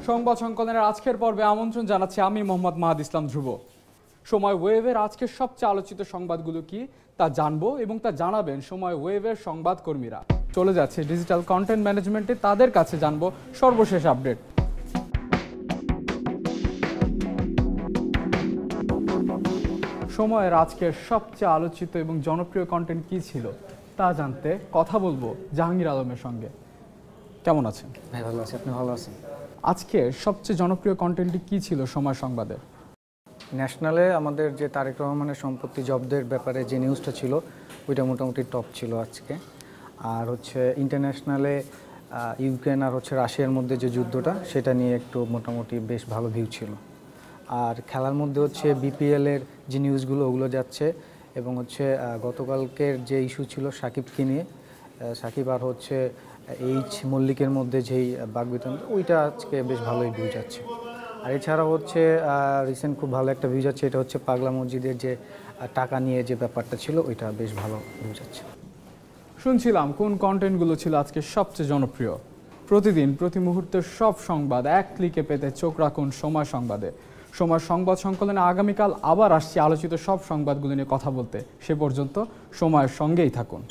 সংবাদ সংকলনের আজকের পর্বে আমন্ত্রণ জানাচ্ছি আমি মোহাম্মদ মাহাদ ইসলাম ধ্রুব। সময় ওয়েভের আজকের সবচেয়ে আলোচিত সংবাদগুলো কি তা জানবো এবং তা জানাবেন সময় ওয়েভের সংবাদকর্মীরা। চলে যাচ্ছে ডিজিটাল কন্টেন্ট ম্যানেজমেন্টে, তাদের কাছে জানবো সর্বশেষ আপডেট। সময়ের আজকের সবচেয়ে আলোচিত এবং জনপ্রিয় কন্টেন্ট কি ছিল তা জানতে কথা বলবো জাহাঙ্গীর আলমের সঙ্গে। কেমন আছেন? ভাই ভালো আছি, আপনি ভালো আছেন? আজকে সবচেয়ে জনপ্রিয় কন্টেন্টটি কি ছিল সময় সংবাদে? ন্যাশনালে আমাদের যে তারেক রহমানের সম্পত্তি জব্দের ব্যাপারে যে নিউজটা ছিল ওইটা মোটামুটি টপ ছিল আজকে। আর হচ্ছে ইন্টারন্যাশনালে ইউক্রেন আর হচ্ছে রাশিয়ার মধ্যে যে যুদ্ধটা সেটা নিয়ে একটু মোটামুটি বেশ ভালো ভিউ ছিল। আর খেলার মধ্যে হচ্ছে বিপিএলের যে নিউজগুলো ওগুলো যাচ্ছে এবং হচ্ছে গতকালকের যে ইস্যু ছিল সাকিবকে নিয়ে, সাকিব আর হচ্ছে এইচ মল্লিকের মধ্যে যেই বাগবিতন্ডা ওইটা আজকে বেশ ভালোই ভিউ যাচ্ছে। আর এছাড়া হচ্ছে রিসেন্ট খুব ভালো একটা ভিউ যাচ্ছে, এটা হচ্ছে পাগলা মসজিদের যে টাকা নিয়ে যে ব্যাপারটা ছিল ওইটা বেশ ভালো ভিউ যাচ্ছে। শুনছিলাম কোন কন্টেন্টগুলো ছিল আজকে সবচেয়ে জনপ্রিয়। প্রতিদিন প্রতি মুহূর্তের সব সংবাদ এক ক্লিকে পেতে চোখ রাখুন সময় সংবাদে। সময় সংবাদ সংকলনে আগামীকাল আবার আসছি আলোচিত সব সংবাদগুলো নিয়ে কথা বলতে। সে পর্যন্ত সময়ের সঙ্গেই থাকুন।